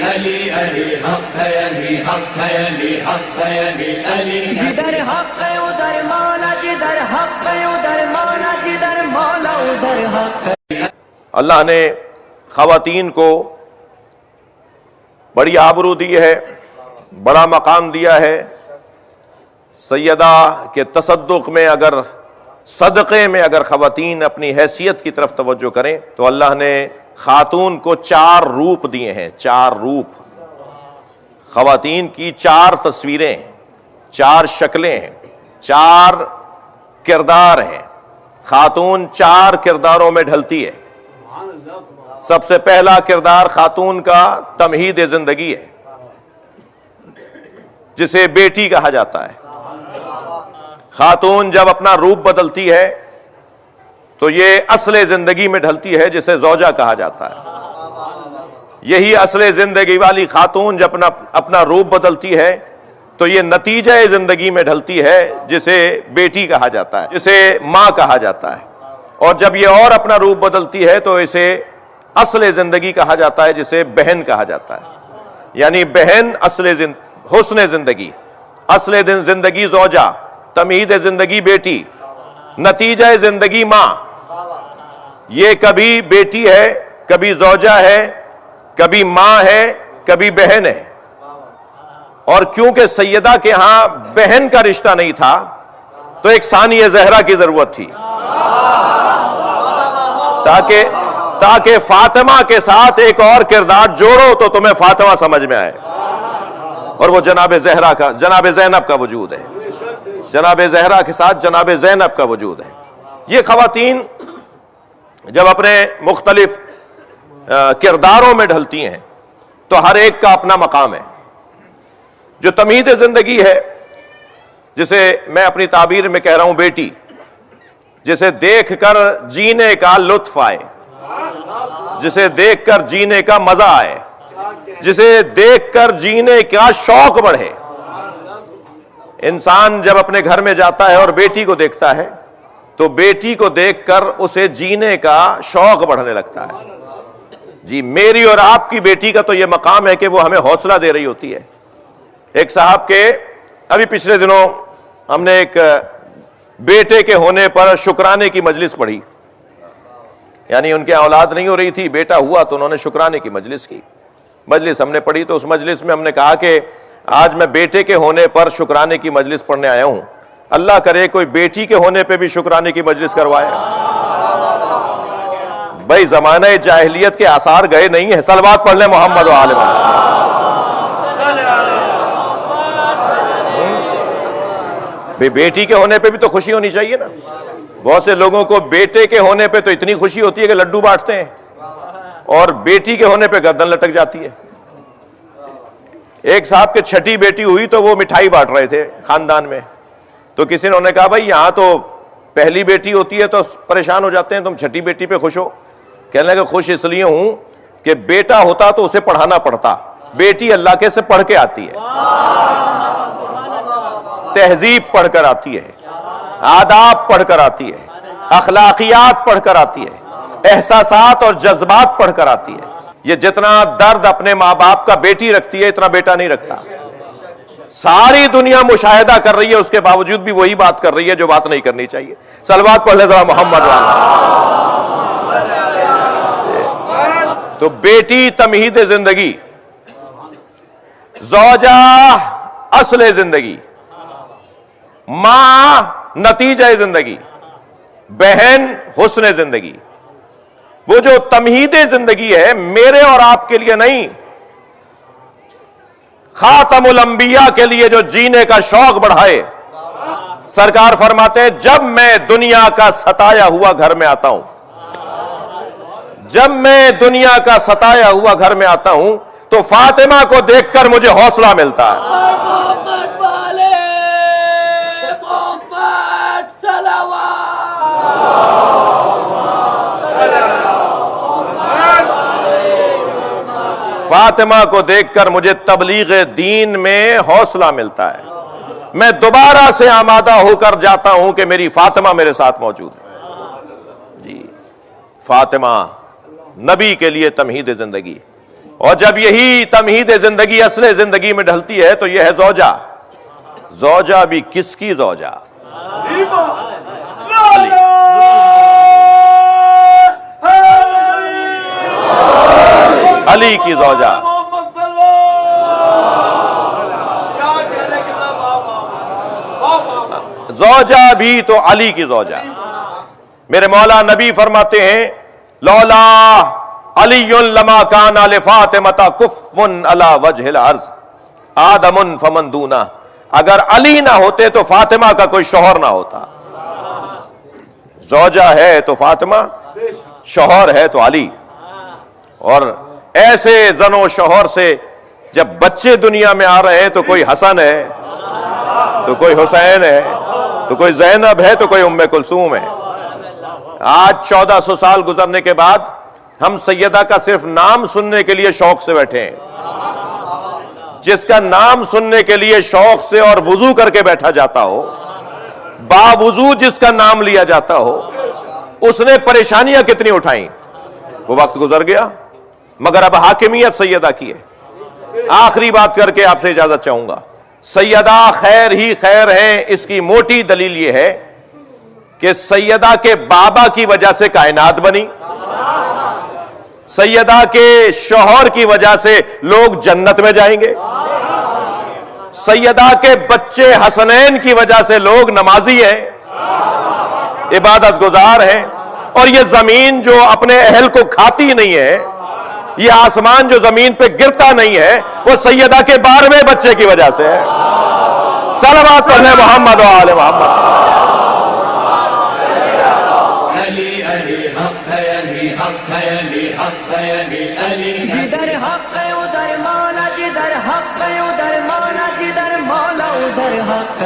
علی علی حق ہے، علی حق ہے، علی حق ہے، علی علی جدھر حق ہے ادھر مولا، جدھر حق ہے ادھر مولا، جدھر مولا ادھر حق ہے۔ اللہ نے خواتین کو بڑی آبرو دی ہے، بڑا مقام دیا ہے۔ سیدہ کے تصدق میں اگر صدقے میں اگر خواتین اپنی حیثیت کی طرف توجہ کریں تو اللہ نے خاتون کو 4 روپ دیے ہیں، 4 روپ۔ خواتین کی 4 تصویریں ہیں، 4 شکلیں ہیں، 4 کردار ہیں۔ خاتون 4 کرداروں میں ڈھلتی ہے۔ سب سے پہلا کردار خاتون کا تمہید زندگی ہے، جسے بیٹی کہا جاتا ہے۔ خاتون جب اپنا روپ بدلتی ہے تو یہ اصل زندگی میں ڈھلتی ہے، جسے زوجہ کہا جاتا ہے۔ یہی اصل زندگی والی خاتون جب اپنا روپ بدلتی ہے تو یہ نتیجہ زندگی میں ڈھلتی ہے، جسے بیٹی کہا جاتا ہے، جسے ماں کہا جاتا ہے۔ اور جب یہ اور اپنا روپ بدلتی ہے تو اسے اصل زندگی کہا جاتا ہے، جسے بہن کہا جاتا ہے۔ یعنی بہن حسن زندگی، اصل زندگی زوجہ، تمہید زندگی بیٹی، نتیجہ زندگی ماں۔ یہ کبھی بیٹی ہے، کبھی زوجہ ہے، کبھی ماں ہے، کبھی بہن ہے۔ اور کیونکہ سیدہ کے ہاں بہن کا رشتہ نہیں تھا تو ایک ثانیہ زہرا کی ضرورت تھی، تاکہ فاطمہ کے ساتھ ایک اور کردار جوڑو تو تمہیں فاطمہ سمجھ میں آئے۔ اور وہ جناب زینب کا وجود ہے، جناب زہرا کے ساتھ جناب زینب کا وجود ہے۔ یہ خواتین جب اپنے مختلف کرداروں میں ڈھلتی ہیں تو ہر ایک کا اپنا مقام ہے۔ جو تمہید زندگی ہے، جسے میں اپنی تعبیر میں کہہ رہا ہوں بیٹی، جسے دیکھ کر جینے کا لطف آئے، جسے دیکھ کر جینے کا مزہ آئے، جسے دیکھ کر جینے کا شوق بڑھے۔ انسان جب اپنے گھر میں جاتا ہے اور بیٹی کو دیکھتا ہے تو بیٹی کو دیکھ کر اسے جینے کا شوق بڑھنے لگتا ہے۔ جی، میری اور آپ کی بیٹی کا تو یہ مقام ہے کہ وہ ہمیں حوصلہ دے رہی ہوتی ہے۔ ایک صاحب کے ابھی پچھلے دنوں ہم نے ایک بیٹے کے ہونے پر شکرانے کی مجلس پڑھی، یعنی ان کے اولاد نہیں ہو رہی تھی، بیٹا ہوا تو انہوں نے شکرانے کی مجلس کی۔ مجلس ہم نے پڑھی تو اس مجلس میں ہم نے کہا کہ آج میں بیٹے کے ہونے پر شکرانے کی مجلس پڑھنے آیا ہوں، اللہ کرے کوئی بیٹی کے ہونے پہ بھی شکرانے کی مجلس کروائے۔ بھائی زمانہ جاہلیت کے آثار گئے نہیں ہیں، صلوات پڑھ لیں محمد و آل محمد۔ بیٹی کے ہونے پہ بھی تو خوشی ہونی چاہیے نا۔ بہت سے لوگوں کو بیٹے کے ہونے پہ تو اتنی خوشی ہوتی ہے کہ لڈو بانٹتے ہیں، اور بیٹی کے ہونے پہ گردن لٹک جاتی ہے۔ ایک صاحب کے 6ٹھی بیٹی ہوئی تو وہ مٹھائی بانٹ رہے تھے خاندان میں، تو کسی نے کہا بھائی یہاں تو پہلی بیٹی ہوتی ہے تو پریشان ہو جاتے ہیں، تم 6ٹھی بیٹی پہ خوش ہو؟ کہنے لگے خوش اس لیے ہوں کہ بیٹا ہوتا تو اسے پڑھانا پڑتا، بیٹی اللہ کے سے پڑھ کے آتی ہے، تہذیب پڑھ کر آتی ہے، آداب پڑھ کر آتی ہے، اخلاقیات پڑھ کر آتی ہے، احساسات اور جذبات پڑھ کر آتی ہے۔ یہ جتنا درد اپنے ماں باپ کا بیٹی رکھتی ہے اتنا بیٹا نہیں رکھتا۔ ساری دنیا مشاہدہ کر رہی ہے، اس کے باوجود بھی وہی بات کر رہی ہے جو بات نہیں کرنی چاہیے۔ صلوات پڑھ لے ذرا محمد والا۔ تو بیٹی تمہید زندگی، زوجہ اصل زندگی، ماں نتیجہ زندگی، بہن حسن زندگی۔ وہ جو تمہید زندگی ہے میرے اور آپ کے لیے نہیں، خاتم الانبیاء کے لیے جو جینے کا شوق بڑھائے۔ سرکار فرماتے ہیں جب میں دنیا کا ستایا ہوا گھر میں آتا ہوں، جب میں دنیا کا ستایا ہوا گھر میں آتا ہوں تو فاطمہ کو دیکھ کر مجھے حوصلہ ملتا ہے۔ فاطمہ کو دیکھ کر مجھے تبلیغ دین میں حوصلہ ملتا ہے، میں دوبارہ سے آمادہ ہو کر جاتا ہوں کہ میری فاطمہ میرے ساتھ موجود ہے۔ جی، فاطمہ نبی کے لیے تمہید زندگی، اور جب یہی تمہید زندگی اصل زندگی میں ڈھلتی ہے تو یہ ہے زوجہ. زوجہ بھی کس کی زوجہ؟ علی کی زوجہ. زوجہ بھی تو علی کی زوجہ. میرے مولا نبی فرماتے ہیں لولا علی لما کان لفاطمۃ کف علی وجہ الارض آدم فمن دونہ. اگر علی نہ ہوتے تو فاطمہ کا کوئی شوہر نہ ہوتا. زوجہ ہے تو فاطمہ، شوہر ہے تو علی. اور ایسے زن و شوہر سے جب بچے دنیا میں آ رہے ہیں تو کوئی حسن ہے تو کوئی حسین ہے تو کوئی زینب ہے تو کوئی ام کلثوم ہے. آج 1400 سال گزرنے کے بعد ہم سیدہ کا صرف نام سننے کے لیے شوق سے بیٹھے ہیں. جس کا نام سننے کے لیے شوق سے اور وضو کر کے بیٹھا جاتا ہو، باوضو جس کا نام لیا جاتا ہو، اس نے پریشانیاں کتنی اٹھائیں. وہ وقت گزر گیا، مگر اب حاکمیت سیدہ کی ہے. آخری بات کر کے آپ سے اجازت چاہوں گا. سیدہ خیر ہی خیر ہیں، اس کی موٹی دلیل یہ ہے کہ سیدہ کے بابا کی وجہ سے کائنات بنی، سیدہ کے شوہر کی وجہ سے لوگ جنت میں جائیں گے، سیدہ کے بچے حسنین کی وجہ سے لوگ نمازی ہیں، عبادت گزار ہیں. اور یہ زمین جو اپنے اہل کو کھاتی نہیں ہے، یہ آسمان جو زمین پہ گرتا نہیں ہے، وہ سیدہ کے 12ویں بچے کی وجہ سے ہے. صلوات پڑھنے محمد و آل محمد. علی علی حق ہے، علی حق ہے، علی حق ہے، علی علی جدھر حق ہے ادھر مولا، جدھر حق ہے ادھر مولا، جدھر مولا ادھر حق.